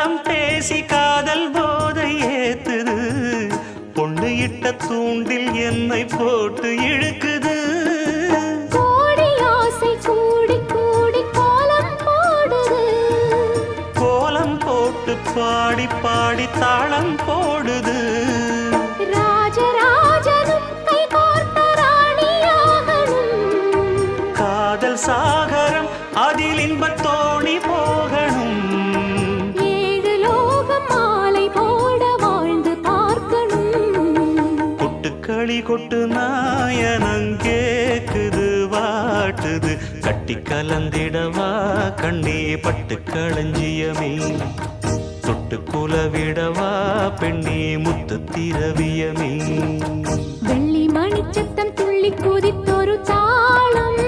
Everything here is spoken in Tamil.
காலம் பேசி காதல் போதை ஏத்துது பொண்ணு இட்ட தூண்டில் என்னை போட்டு இழுக்குது கோடி ஆசை கூடி கூடி கோலம் போடுது கோலம் போட்டு பாடி பாடி தாளம் போடுது ராஜராஜனும் கை கோர்த்த ராணியாகணும் காதல் சாகரம் அதில் இன்பத் தோணி போகணும் ஏழு லோகம் மாலை போட வாழ்ந்து பார்க்கணும் கொட்டுக்களி கொட்டு நாயனங்கேக்குது வாட்டுது கட்டி கலந்திடவா கண்ணே பட்டு களஞ்சியமே தொட்டு குலவிடவா பெண்ணே முத்து திரவியமே வெள்ளி மணிச்சத்தம் துள்ளி குதித்தொரு தாளம்